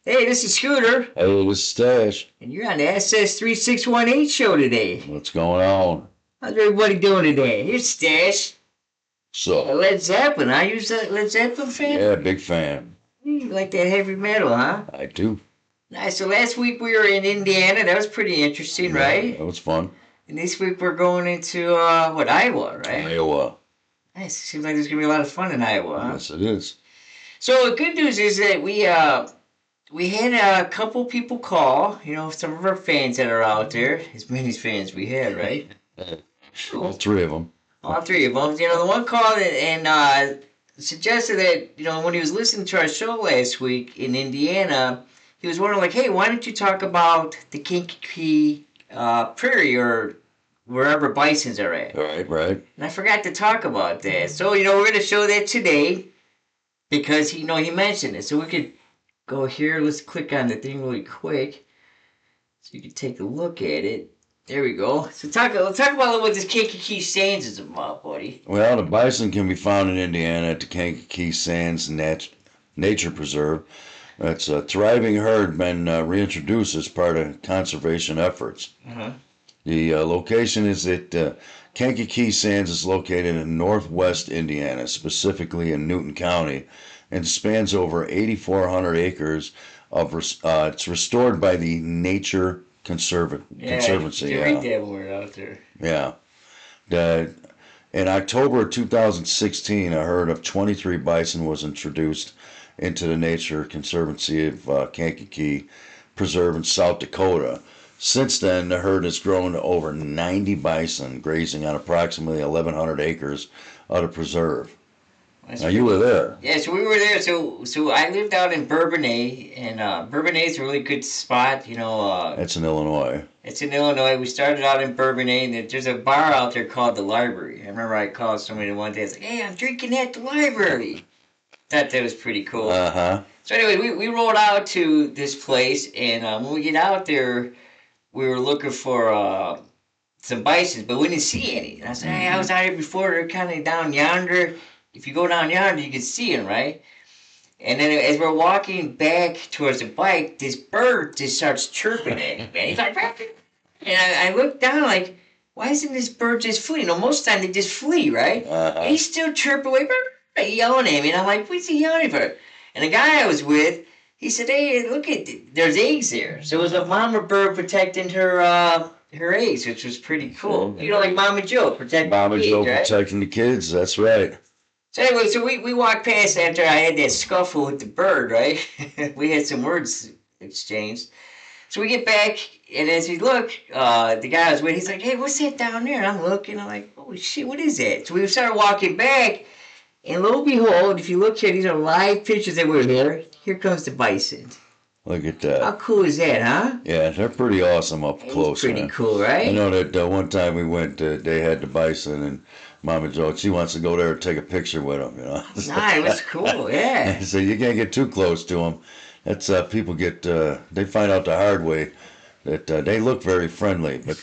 Hey, this is Scooter, Hey, this is Stash. and you're on the SS3618 show today. What's going on? How's everybody doing today? Here's Stash. So, Led Zeppelin, huh? You a Led Zeppelin fan? yeah, big fan. You like that heavy metal, huh? I do. Nice. So last week we were in Indiana. That was pretty interesting, Yeah, right? that was fun. And this week we're going into, Iowa, right? Iowa. Nice. Seems like there's going to be a lot of fun in Iowa, huh? Yes, it is. So the good news is that we had a couple people call, some of our fans that are out there, as many fans we had, right? All three of them. All three of them. The one called and suggested that, when he was listening to our show last week in Indiana, he was wondering, like, hey, why don't you talk about the Kankakee Prairie or wherever bisons are at? Right. And I forgot to talk about that. So, we're going to show that today because, he mentioned it. So we could go here. Let's click on the thing really quick so you can take a look at it. There we go. So let's talk about what this Kankakee Sands is about, buddy. Well, the bison can be found in Indiana at the Kankakee Sands Nature Preserve. It's a thriving herd been reintroduced as part of conservation efforts. Uh-huh. The location is at Kankakee Sands is located in northwest Indiana, specifically in Newton County, and spans over 8,400 acres. It's restored by the Nature Conservancy. You read that word out there. Yeah. In October of 2016, a herd of 23 bison was introduced into the Nature Conservancy of Kankakee Preserve in South Dakota. Since then, the herd has grown to over 90 bison grazing on approximately 1,100 acres of the preserve. Now, you were there. Yeah, so we were there. So I lived out in Bourbonnais, and Bourbonnais is a really good spot. It's in Illinois. It's in Illinois. We started out in Bourbonnais, and there's a bar out there called the Library. I remember I called somebody one day. I was like, "Hey, I'm drinking at the library." Thought that was pretty cool. Uh-huh. So anyway, we rolled out to this place, and when we get out there, we were looking for some bisons, but we didn't see any. And I said, "Hey, I was out here before. They're kind of down yonder. If you go down yonder, you can see them, right?" And then as we're walking back towards the bike, this bird just starts chirping at me, man. He's like, and I look down like, why isn't this bird just flee? Most of the time they just flee, right? Uh-huh. And he's still chirping away, yelling at me. And I'm like, what's he yelling for? And the guy I was with, he said, hey, look there's eggs there. So it was a mama bird protecting her eggs, which was pretty cool. Like Mama Joe protecting Mama the kids, Joe right? protecting the kids, that's right. So anyway, we walked past after I had that scuffle with the bird, right? We had some words exchanged. So we get back, and as we look, the guy I was with, he's like, hey, what's that down there? And I'm looking, I'm like, holy shit, what is that? So we started walking back, and lo and behold, if you look here, these are live pictures that were there. Here comes the bison. Look at that. How cool is that, huh? Yeah, they're pretty awesome up close. Pretty cool, right? I know that one time we went, they had the bison, and Mama Joe, she wants to go there and take a picture with them, Nice, that's cool, yeah. So you can't get too close to them. That's people get, they find out the hard way that they look very friendly, but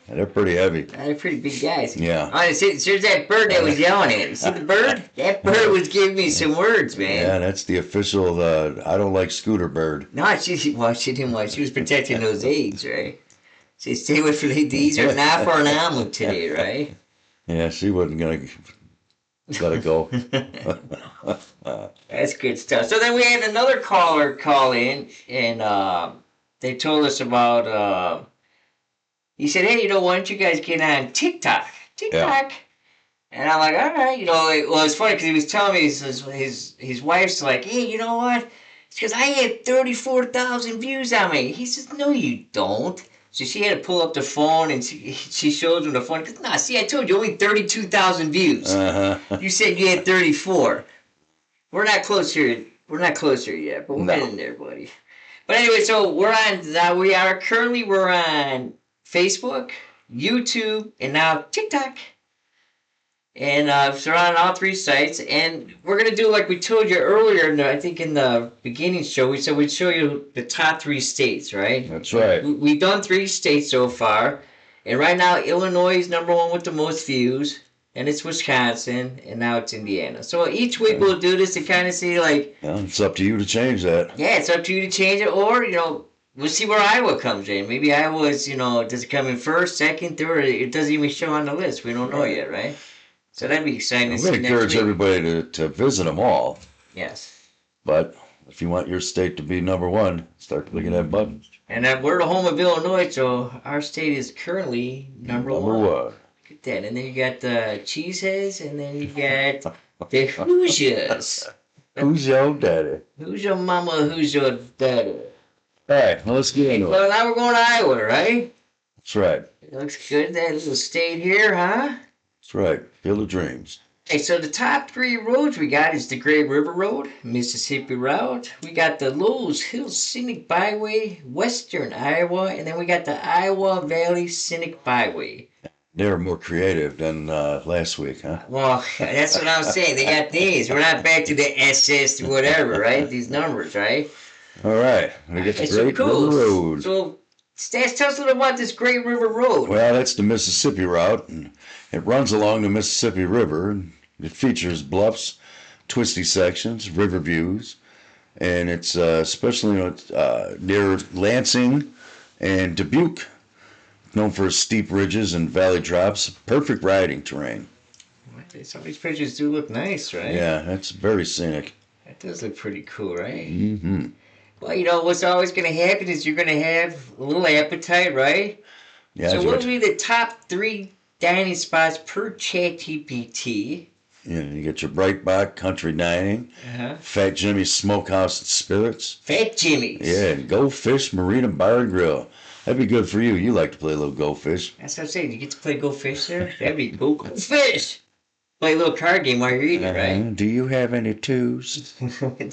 they're pretty heavy. They're pretty big guys. Yeah. There's that bird that was yelling at me. See the bird? That bird was giving me some words, man. Yeah, that's the official, I don't like Scooter bird. No, she didn't want. She was protecting those eggs, right? She said, stay away from these are not for an omelet today, right? Yeah, she wasn't going to let it go. That's good stuff. So then we had another caller call in, and they told us about, he said, hey, why don't you guys get on TikTok? Yeah. And I'm like, all right. Well, it's funny because he was telling me his wife's like, hey, you know what? It's because I had 34,000 views on me. He says, no, you don't. So she had to pull up the phone, and she shows him the phone. Because, nah, see, I told you, only 32,000 views. Uh-huh. You said you had 34. We're not close here. We're not close here yet, but we're getting there, buddy. But anyway, so we're on Facebook, YouTube, and now TikTok. And so we're on all three sites. And we're going to do like we told you earlier, I think in the beginning show, we said we'd show you the top 3 states, right? That's right. We've done 3 states so far. And right now, Illinois is number 1 with the most views. and it's Wisconsin, and now it's Indiana. So each week we'll do this to kind of see, like, Well, it's up to you to change that. yeah, it's up to you to change it, or, we'll see where Iowa comes in. Maybe Iowa's, does it come in first, second, third? It doesn't even show on the list. We don't know yet, right? So that'd be exciting to I'm see going to next encourage week. everybody to visit them all. Yes. But if you want your state to be number one, start clicking that button. And we're the home of Illinois, so our state is currently number one. Look at that. And then you got the Cheeseheads, and then you got the Hoosiers. Who's your daddy? Who's your mama? Who's your daddy? All right, well, let's get into it. Well, now we're going to Iowa, right? That's right. It looks good, that little state here, huh? That's right. Field of Dreams. Hey, so the top 3 roads we got is the Great River Road, Mississippi Route. We got the Loess Hills Scenic Byway, Western Iowa, and then we got the Iowa Valley Scenic Byway. They were more creative than last week, huh? Well, that's what I'm saying. They got these. We're not back to the SS whatever, right? These numbers, right? All right. We get the Great River Road. So, Stas, tell us a little about this Great River Road. Well, that's the Mississippi route, and it runs along the Mississippi River. It features bluffs, twisty sections, river views, and it's especially near Lansing and Dubuque, known for its steep ridges and valley drops. Perfect riding terrain. Some of these pictures do look nice, right? Yeah, that's very scenic. That does look pretty cool, right? Mm-hmm. Well, what's always going to happen is you're going to have a little appetite, right? Yeah. So what would be the top 3 dining spots per ChatGPT? Yeah, you get your Breitbach Country Dining, Fat Jimmy's Smokehouse and Spirits. Fat Jimmy's. Yeah, and Go Fish Marina Bar and Grill. That'd be good for you. You like to play a little Go Fish. That's what I'm saying. You get to play Go Fish there? That'd be cool. Go Fish! Play a little card game while you're eating, right? Do you have any twos? Like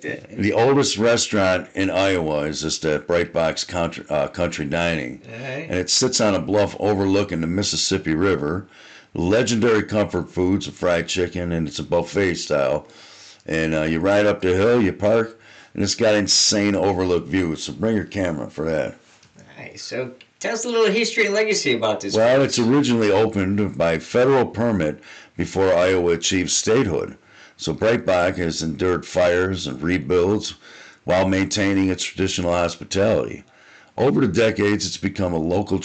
that. The oldest restaurant in Iowa is just at Breitbach's Country Dining. Right. And it sits on a bluff overlooking the Mississippi River. Legendary comfort foods, fried chicken, and it's a buffet style. And you ride up the hill, you park, and it's got insane overlook views. So bring your camera for that. Nice. So tell us a little history and legacy about this. Well, it's originally opened by federal permit before Iowa achieved statehood. So Breitbach has endured fires and rebuilds while maintaining its traditional hospitality. Over the decades, it's become a local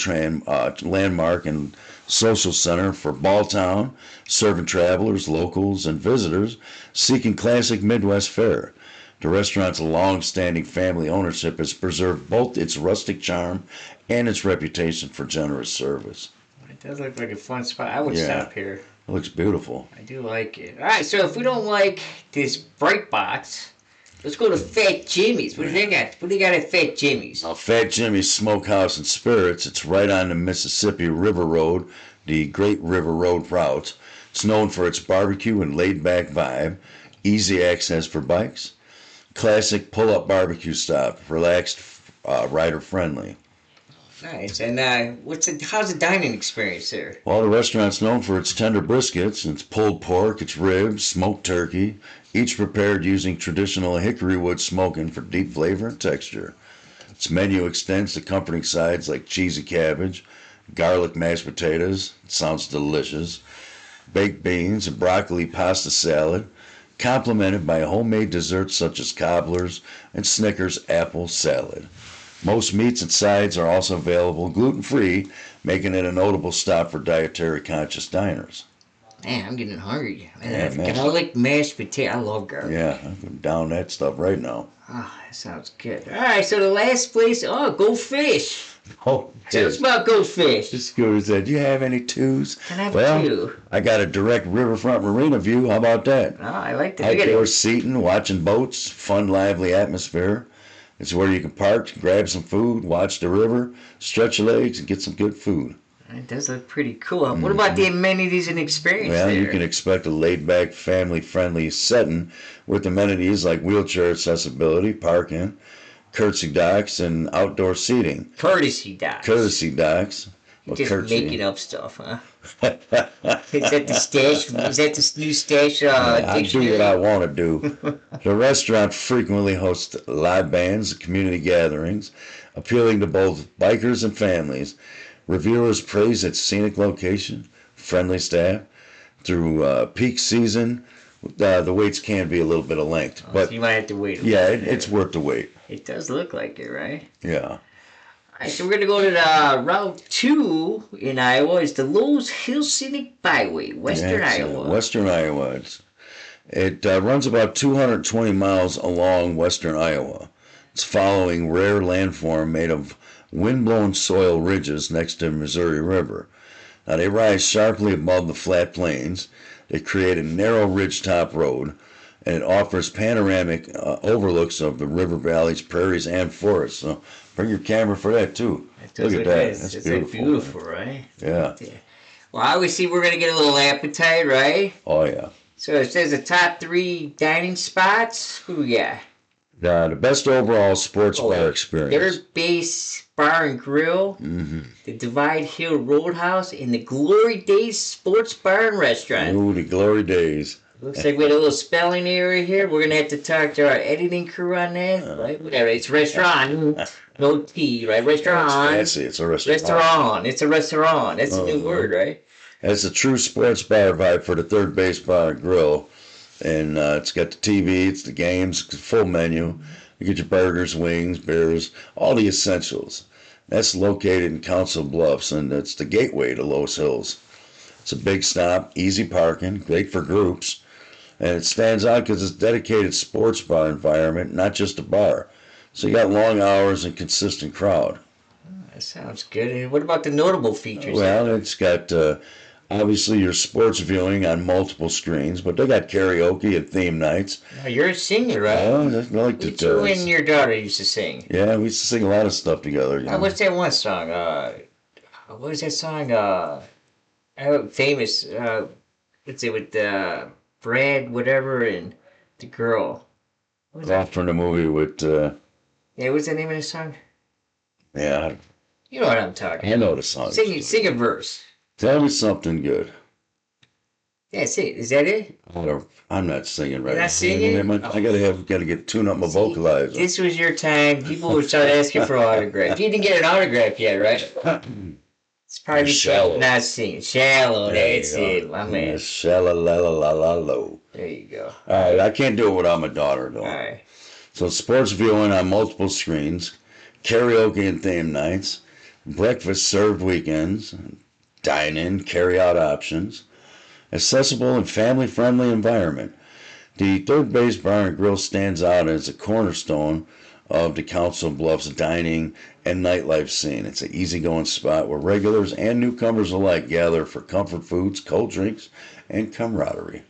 landmark and social center for Balltown, serving travelers, locals, and visitors seeking classic Midwest fare. The restaurant's long-standing family ownership has preserved both its rustic charm and its reputation for generous service. It does look like a fun spot. I would stop here. It looks beautiful. I do like it. All right, so if we don't like this bright box, let's go to Fat Jimmy's. What do they got? What do they got at Fat Jimmy's? Now, Fat Jimmy's Smokehouse and Spirits, it's right on the Mississippi River Road, the Great River Road route. It's known for its barbecue and laid-back vibe, easy access for bikes, classic pull-up barbecue stop, relaxed, rider-friendly. Nice. And how's the dining experience there? Well, the restaurant's known for its tender briskets, its pulled pork, its ribs, smoked turkey, each prepared using traditional hickory wood smoking for deep flavor and texture. Its menu extends to comforting sides like cheesy cabbage, garlic mashed potatoes, it sounds delicious, baked beans, and broccoli pasta salad, complemented by homemade desserts such as cobblers and Snickers apple salad. Most meats and sides are also available gluten-free, making it a notable stop for dietary conscious diners. Man, I'm getting hungry. Man. Garlic mashed potato. I love garlic. Yeah, I'm down that stuff right now. Oh, that sounds good. All right, so the last place, Go Fish. Oh, Tell us about Go Fish. This scooter said, do you have any twos? Can I have two? I got a direct Riverfront Marina view. How about that? Oh, I like that. Outdoor seating, watching boats, fun, lively atmosphere. It's where you can park, grab some food, watch the river, stretch your legs, and get some good food. It does look pretty cool. What about the amenities and experience there? You can expect a laid-back, family-friendly setting with amenities like wheelchair accessibility, parking, courtesy docks, and outdoor seating. Courtesy docks. Courtesy docks. You're just making up stuff, huh? Is that the stash? Is that the new stash? I do what I want to do. The restaurant frequently hosts live bands and community gatherings, appealing to both bikers and families. Reviewers praise its scenic location, friendly staff. Through peak season, the waits can be a little bit of length, Oh, but so you might have to wait a yeah, little bit. it's worth the wait. It does look like it, right? Yeah. All right, so we're going to go to the Route 2 in Iowa. It's the Loess Hills Scenic Byway, Western Iowa. Western Iowa. It runs about 220 miles along western Iowa. It's following rare landform made of wind-blown soil ridges next to the Missouri River. Now, they rise sharply above the flat plains. They create a narrow ridge-top road, and it offers panoramic overlooks of the river valleys, prairies, and forests. So bring your camera for that, too. Look at that. That's beautiful. Beautiful, right? Yeah. Well, obviously, we're going to get a little appetite, right? Oh, yeah. So it says the top 3 dining spots. Who do we got? The best overall sports bar experience. Third Base Bar and Grill, the Divide Hill Roadhouse, and the Glory Days Sports Bar and Restaurant. Ooh, the Glory Days. Looks like we had a little spelling error here. We're going to have to talk to our editing crew on that. Right? Whatever. It's restaurant. No T, right? Restaurant. It's fancy. It's a restaurant. Restaurant. It's a restaurant. That's a new word, right? It's a true sports bar vibe for the Third Base Bar and Grill. And it's got the TV, it's the games, it's the full menu. You get your burgers, wings, beers, all the essentials. That's located in Council Bluffs, and it's the gateway to Loess Hills. It's a big stop, easy parking, great for groups, and it stands out because it's a dedicated sports bar environment, not just a bar. So you got long hours and consistent crowd. That sounds good. And what about the notable features? Well, it's got obviously your sports viewing on multiple screens, but they got karaoke and theme nights. Now, you're a singer, right? Oh, I like to You and your daughter used to sing. Yeah, we used to sing a lot of stuff together. You know? What's that one song? What was that song? Famous. What's it with Brad, whatever, and the girl? What was that? Off from the movie with. Yeah, what's the name of the song? Yeah, You know what I'm talking I about. know the song. Sing a verse. Tell me something good. Yeah, sing it. Is that it? I'm not singing right You're now. not singing? I gotta get tune up my vocalizer. This was your time. People would start asking for autographs. You didn't get an autograph yet, right? It's probably Shallow. not singing. Shallow, There that's you go. it, my man. Shallow, la la la la low. There you go. All right, I can't do it without my daughter though. All right. So sports viewing on multiple screens, karaoke and theme nights, breakfast served weekends, dine-in, carry-out options, accessible and family-friendly environment. The Third Base Bar and Grill stands out as a cornerstone of the Council Bluffs dining and nightlife scene. It's an easygoing spot where regulars and newcomers alike gather for comfort foods, cold drinks, and camaraderie.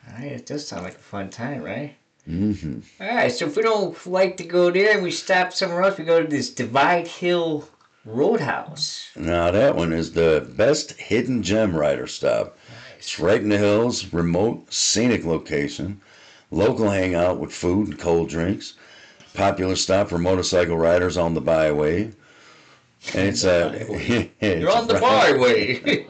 All right, it does sound like a fun time, right? Mm-hmm. All right, so if we don't like to go there and we stop somewhere else, we go to this Divide Hill Roadhouse. Now that one is the best hidden gem rider stop. It's right in the hills, remote, scenic location, local hangout with food and cold drinks, popular stop for motorcycle riders on the byway. And it's You're on the byway.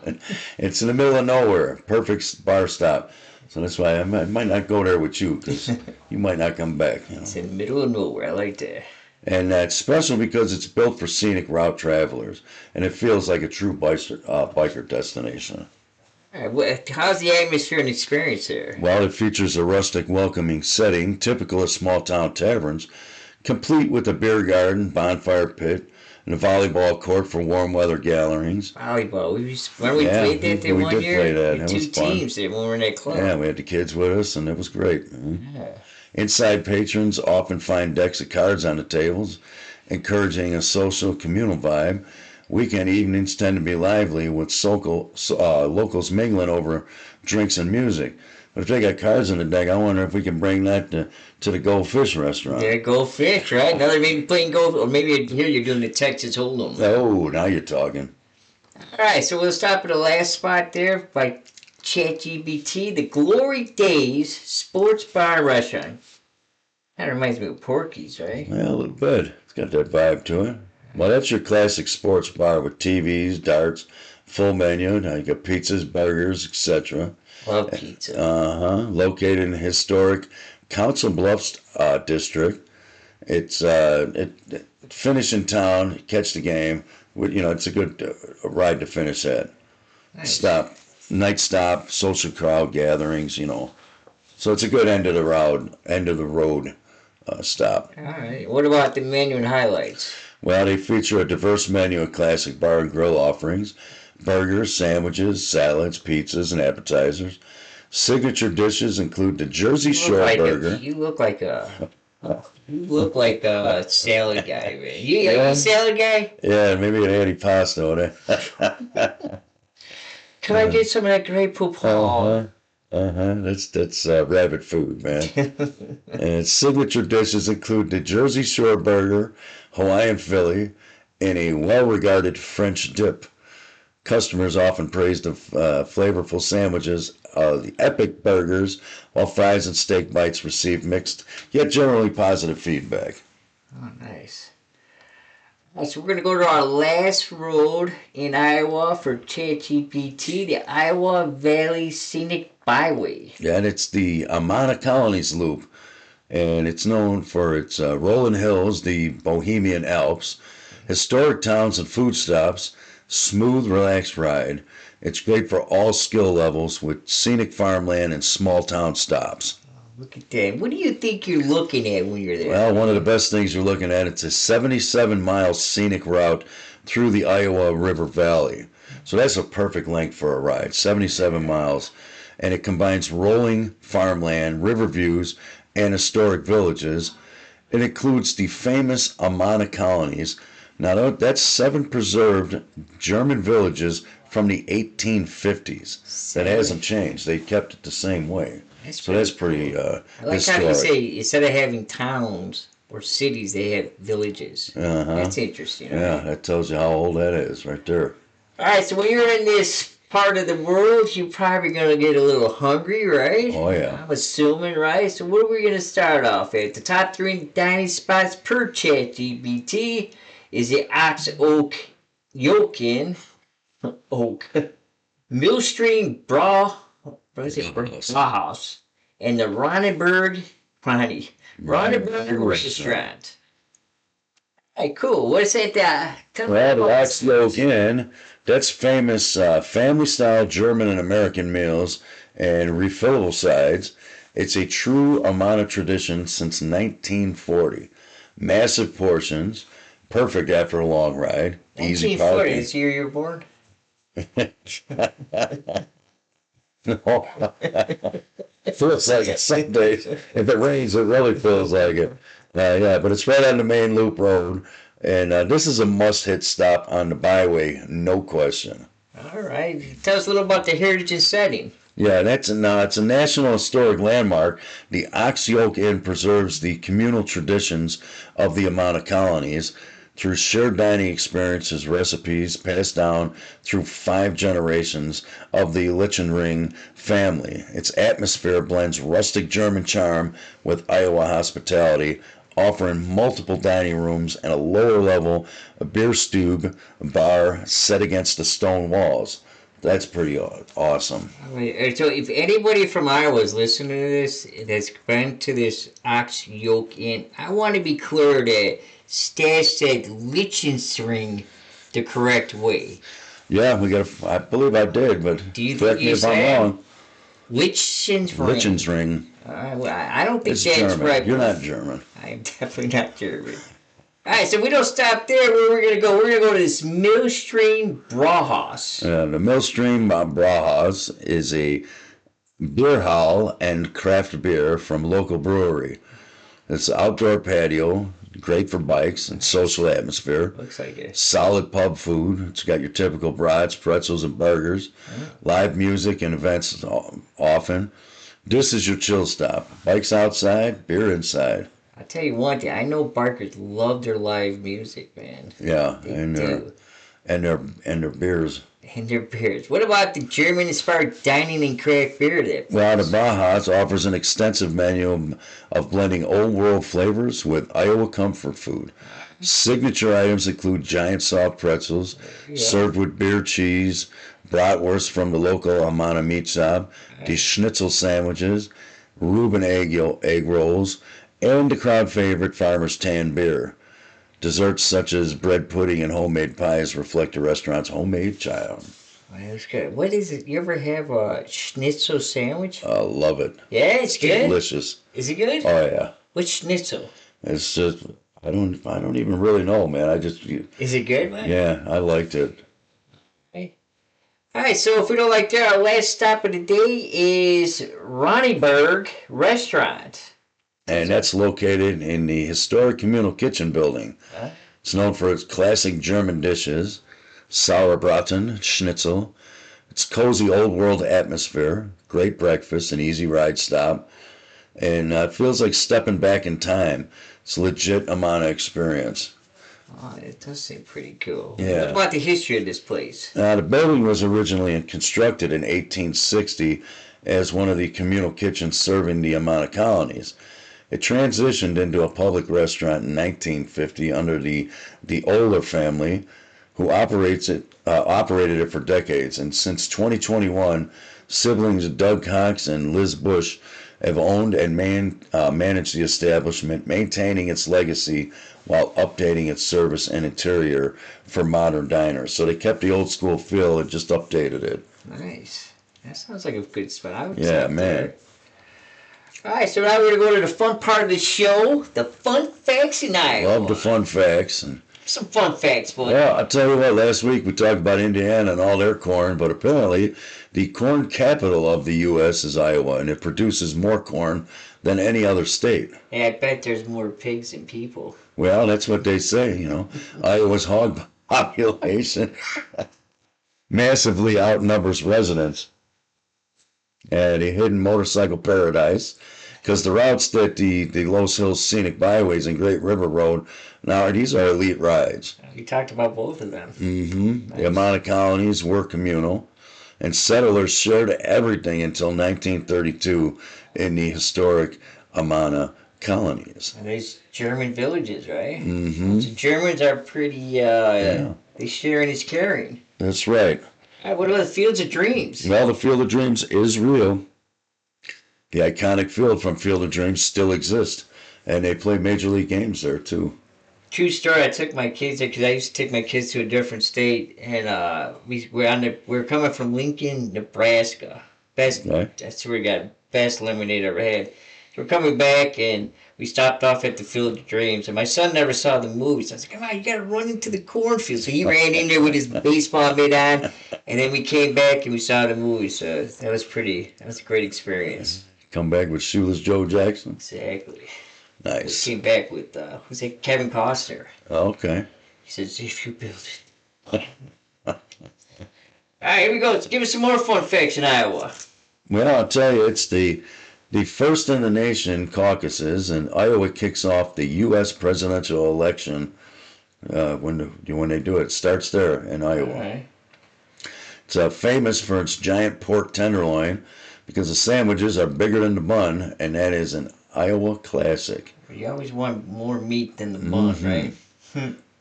It's in the middle of nowhere, perfect bar stop. So that's why I might not go there with you because you might not come back. You know? It's in the middle of nowhere. I like that. And that's special because it's built for scenic route travelers, and it feels like a true biker destination. All right, how's the atmosphere and experience there? Well, it features a rustic, welcoming setting typical of small-town taverns, complete with a beer garden, bonfire pit, and a volleyball court for warm weather gatherings. Volleyball. We played that there we one did year? play that. We It two was fun. teams there when we were in that club. Yeah, we had the kids with us, and it was great. Yeah. Inside patrons often find decks of cards on the tables, encouraging a social, communal vibe. Weekend evenings tend to be lively with locals mingling over drinks and music. But if they got cards in the deck, I wonder if we can bring that to the Goldfish restaurant. Yeah, go fish, right? Another maybe playing golf, or maybe here you're doing the Texas Hold'em. Oh, now you're talking. All right, so we'll stop at the last spot there by ChatGPT, the Glory Days Sports Bar and Restaurant. That reminds me of Porky's, right? Well, a little bit. It's got that vibe to it. Well, that's your classic sports bar with TVs, darts, full menu. Now you got pizzas, burgers, etc. Love pizza. Located in the historic Council Bluffs district. It's finish in town, catch the game It's a good ride to finish at. Nice. Stop, night stop, social crowd gatherings. So it's a good end of the road stop. All right. What about the menu and highlights? Well, they feature a diverse menu of classic bar and grill offerings, burgers, sandwiches, salads, pizzas, and appetizers. Signature dishes include the Jersey Shore burger. You look like a salad guy, man. You a salad guy? Yeah, maybe an antipasto. Can I get some of that Grey Poupon? That's rabbit food, man. And signature dishes include the Jersey Shore burger, Hawaiian Philly, and a well-regarded French dip. Customers often praise the flavorful sandwiches, the epic burgers, while fries and steak bites receive mixed yet generally positive feedback. Oh, nice. All right, so we're going to go to our last road in Iowa for ChatGPT, the Iowa Valley Scenic Byway. Yeah, and it's the Amana Colonies Loop, and it's known for its rolling hills, the Bohemian Alps, historic towns and food stops, smooth, relaxed ride. It's great for all skill levels with scenic farmland and small town stops. Look at that. What do you think you're looking at when you're there? Well, one of the best things you're looking at, it's a 77-mile scenic route through the Iowa River Valley. So that's a perfect length for a ride, 77 miles. And it combines rolling farmland, river views, and historic villages. It includes the famous Amana colonies. Now, that's 7 preserved German villages from the 1850s. That hasn't changed. They kept it the same way. That's pretty I like historic. how you say, instead of having towns or cities, they have villages. That's interesting. Yeah, Right? that tells you how old that is right there. All right, so when you're in this part of the world, you're probably going to get a little hungry, right? Oh, yeah. I'm assuming, right? So what are we going to start off at? The top 3 dining spots per ChatGPT is the Ox Oak Yokin Oak Millstream Brauhaus and the Ronneberg Restaurant. Hey, cool. What's that? Well, the Loess Hills Inn, that's famous family-style German and American meals and refillable sides. It's a true Amana tradition since 1940. Massive portions, perfect after a long ride. Easy 1940, parking. is the year you were born? No. It feels like it some days. If it rains, it really feels like it. Yeah, but it's right on the main loop road. And this is a must-hit stop on the byway, no question. All right. Tell us a little about the heritage and setting. Yeah, it's a National Historic Landmark. The Ox Yoke Inn preserves the communal traditions of the Amana colonies through shared dining experiences, recipes passed down through 5 generations of the Lichtenring family. Its atmosphere blends rustic German charm with Iowa hospitality, offering multiple dining rooms and a lower level beer stube bar set against the stone walls. That's pretty awesome. So if anybody from Iowa is listening to this that's been to this Ox Yoke Inn, I want to be clear that Stash said Lichtenring the correct way. Yeah, I believe I did, but correct me if I'm wrong. Lichtenring. I don't think It's that's German. right. You're not German. I am definitely not German. All right, so we don't stop there. Where we're gonna go? We're gonna go to this Millstream Brauhaus. The Millstream Brauhaus is a beer hall and craft beer from local brewery. It's an outdoor patio, great for bikes and social atmosphere. Looks like it. Solid pub food. It's got your typical brats, pretzels, and burgers. Live music and events often. This is your chill stop. Bikes outside, beer inside. I'll tell you one thing. I know Barkers love their live music, man. Yeah, They and do. their beers. And their beers. What about the German-inspired dining and craft beer that? Well, the Brauhaus offers an extensive menu of blending old world flavors with Iowa comfort food. Signature items include giant soft pretzels served with beer cheese, bratwurst from the local Amana meat shop, the schnitzel sandwiches, Reuben egg rolls, and the crowd favorite Farmer's Tan beer. Desserts such as bread pudding and homemade pies reflect the restaurant's homemade child. Oh, that's good. What is it? You ever have a schnitzel sandwich? I love it. Yeah, it's good. Delicious. Is it good? Oh yeah. What's schnitzel? It's just I don't even really know, man. Is it good, man? Yeah, I liked it. Okay. All right, so if we don't like that, our last stop of the day is Ronnieberg Restaurant. And that's located in the historic communal kitchen building. Huh? It's known for its classic German dishes, Sauerbraten, Schnitzel. It's cozy old world atmosphere, great breakfast, an easy ride stop, and it feels like stepping back in time. It's a legit amount of experience. Oh, it does seem pretty cool. Yeah. What about the history of this place? The building was originally constructed in 1860 as one of the communal kitchens serving the Amana colonies. It transitioned into a public restaurant in 1950 under the Oler family, who operated it for decades. And since 2021, siblings Doug Cox and Liz Bush have owned and managed the establishment, maintaining its legacy while updating its service and interior for modern diners. So they kept the old school feel and just updated it. Nice. That sounds like a good spot. I would Yeah, say man. there. All right, so now we're going to go to the fun part of the show, the fun facts in Iowa. Love the fun facts. And Some fun facts, boy. well, I'll tell you what, last week we talked about Indiana and all their corn, but apparently the corn capital of the U.S. is Iowa, and it produces more corn than any other state. Yeah, I bet there's more pigs than people. Well, that's what they say, you know. Iowa's hog population massively outnumbers residents. And a hidden motorcycle paradise, because the routes that the Loess Hills Scenic Byways and Great River Road, now these are elite rides. We talked about both of them. Mm-hmm. Nice. The Amana colonies were communal, and settlers shared everything until 1932 in the historic Amana colonies. And there's German villages, right? Mm-hmm. So Germans are pretty, they sharing is caring. That's right. All right, what about the Fields of Dreams? Well, the Field of Dreams is real. The iconic field from Field of Dreams still exists, and they play major league games there too. True story. I took my kids there because I used to take my kids to a different state, and we're coming from Lincoln, Nebraska. Best. Right. That's where we got best lemonade I ever had. We're coming back, and we stopped off at the Field of Dreams, and my son never saw the movie, so I was like, come on, you gotta run into the cornfield. So he ran in there with his baseball mitt on, and then we came back and we saw the movie, so that was a great experience. Come back with Shoeless Joe Jackson. Exactly. Nice. We came back with, who's that, Kevin Costner. Okay. He says, if you build it. All right, here we go. Let's give us some more fun facts in Iowa. Well, I'll tell you, it's the first in the nation caucuses, and Iowa kicks off the U.S. presidential election when they do it. It starts there in Iowa. All right. It's famous for its giant pork tenderloin because the sandwiches are bigger than the bun, and that is an Iowa classic. You always want more meat than the bun, right?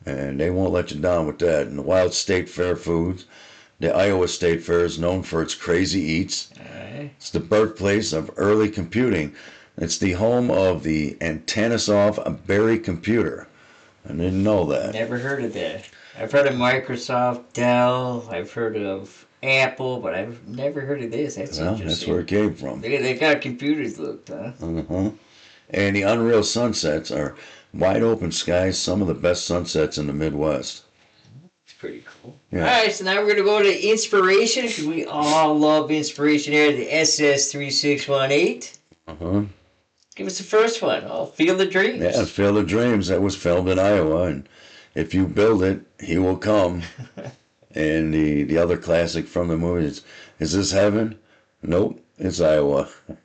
And they won't let you down with that. And the Wild State Fair foods. The Iowa State Fair is known for its crazy eats. Right. It's the birthplace of early computing. It's the home of the Antonosoff Berry computer. I didn't know that. Never heard of that. I've heard of Microsoft, Dell, I've heard of Apple, but I've never heard of this. That's interesting. That's where it came from. They got computers looked, huh? Uh-huh. And the unreal sunsets are wide open skies, some of the best sunsets in the Midwest. It's pretty cool. Yeah. All right, so now we're going to go to inspiration, because we all love inspiration here, the SS3618. Uh-huh. Give us the first one. Oh, Field of Dreams. Yeah, Field of Dreams. That was filmed in Iowa, and if you build it, he will come. And the other classic from the movie is this heaven? Nope, it's Iowa. Oh,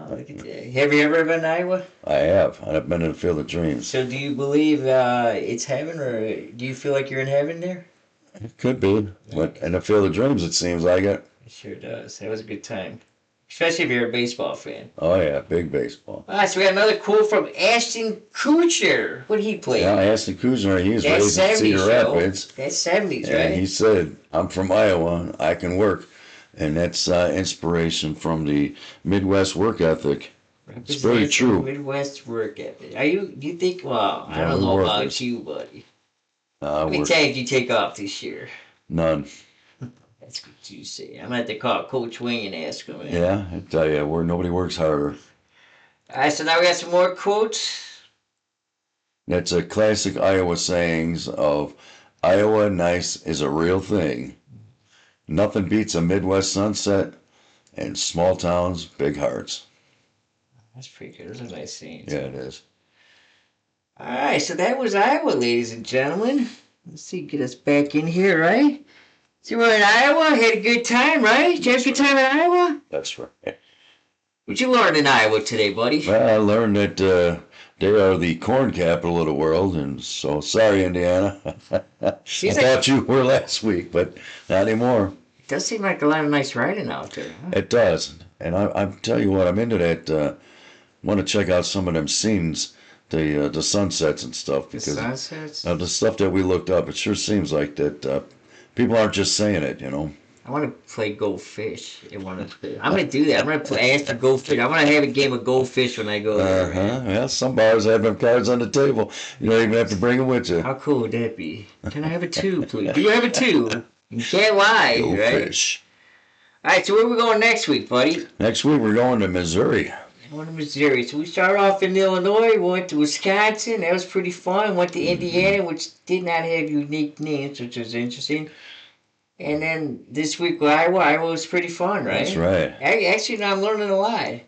look at that. Have you ever been to Iowa? I have. I've been in the Field of Dreams. So do you believe it's heaven, or do you feel like you're in heaven there? It could be, but in the Field of Dreams, it seems like it. It sure does. That was a good time. Especially if you're a baseball fan. Oh, yeah, big baseball. All right, so we got another quote from Ashton Kutcher. What did he play? Yeah, Ashton Kutcher, he was raised in Cedar Rapids. That's 70s, right? And he said, I'm from Iowa, I can work. And that's inspiration from the Midwest work ethic. It's very true. Midwest work ethic. Do you think, well, I Yeah, don't know we're about workers. you, buddy. How many times did you take off this year? None. That's what you say. I'm going to have to call Coach Wing and ask him. Man. Yeah, I tell you, nobody works harder. All right, so now we got some more quotes. That's a classic Iowa sayings of Iowa nice is a real thing. Nothing beats a Midwest sunset and small towns, big hearts. That's pretty good. Those are nice sayings. Yeah, it is. All right, so that was Iowa, ladies and gentlemen. Let's see, get us back in here, right? So we're in Iowa, had a good time, right? Did you have a good time in Iowa? That's right. What'd you learn in Iowa today, buddy? Well, I learned that they are the corn capital of the world, and so sorry, Indiana. I thought you were last week, but not anymore. It does seem like a lot of nice riding out there. Huh? It does, and I tell you what, I'm into that. Want to check out some of them scenes, the sunsets and stuff, because the sunsets? The stuff that we looked up, it sure seems like that people aren't just saying it, you know. I want to play Go Fish. I'm going to do that. I'm going to ask for Go Fish. I want to have a game of Go Fish when I go there. Yeah, some bars have them cards on the table. You don't even have to bring them with you. How cool would that be? Can I have a two, please? Do you have a two? You can't lie, Go right? Fish. All right, so where are we going next week, buddy? Next week we're going to Missouri. Going to Missouri. So we started off in Illinois, went to Wisconsin. That was pretty fun. Went to Indiana, which did not have unique names, which was interesting. And then this week with Iowa. Iowa was pretty fun, right? That's right. Actually, I'm learning a lot.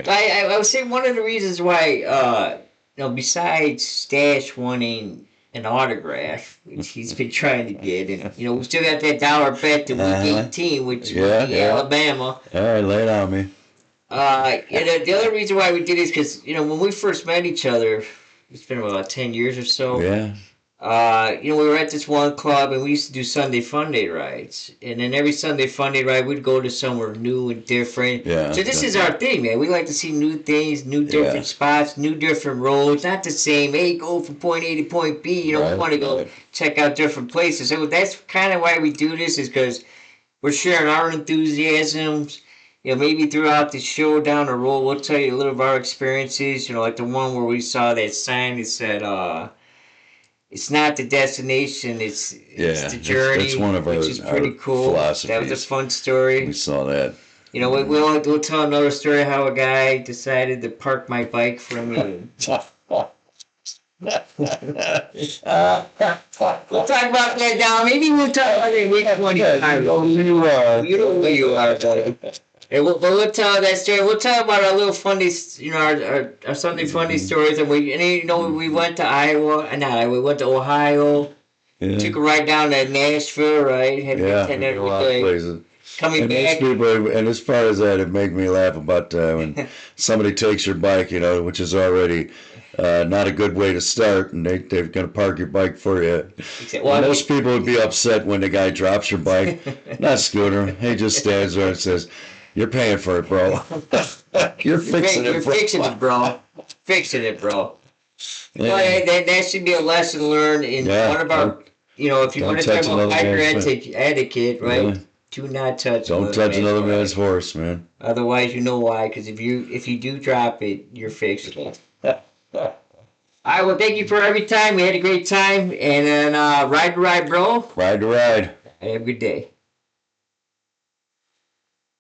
I would say one of the reasons why, besides Stash wanting an autograph, which he's been trying to get, and we still got that dollar bet to week 18, which would be Alabama. All right, lay it on me. The other reason why we did is because when we first met each other, it's been about 10 years or so. Yeah. We were at this one club and we used to do Sunday Fun Day rides. And then every Sunday Fun Day ride, we'd go to somewhere new and different. Yeah. So this is our thing, man. We like to see new things, new different spots, new different roads. Not the same, hey, go from point A to point B. We want to go check out different places. So that's kind of why we do this, is because we're sharing our enthusiasms. Maybe throughout the show down the road, we'll tell you a little of our experiences. Like the one where we saw that sign that said, it's not the destination, it's the journey. That's one of which is pretty cool. Philosophies. That was a fun story. We saw that. We'll tell another story how a guy decided to park my bike for me. We'll talk about that now. Maybe we'll talk about it week 25. You know who you are, buddy. But we'll tell that story. We'll tell about our little funny, our Sunday funny stories. And we went to we went to Ohio. Yeah. Took a ride down to Nashville, right? Had a lot of places. Coming back. And as far as that, it made me laugh about when somebody takes your bike, which is already not a good way to start, and they're going to park your bike for you. Most people would be upset when the guy drops your bike. Not scooter. He just stands there and says, "You're paying for it, bro. You're fixing it, bro. Fixing it, bro. Yeah. Well, that should be a lesson learned in one of our, if you want to talk about hiker etiquette, right? Yeah. Do not touch. Don't touch another man's horse, man. Otherwise, you know why? Because if you do drop it, you're fixing it. All right. Well, thank you for every time. We had a great time, and then ride to ride, bro. Ride to ride. Have a good day.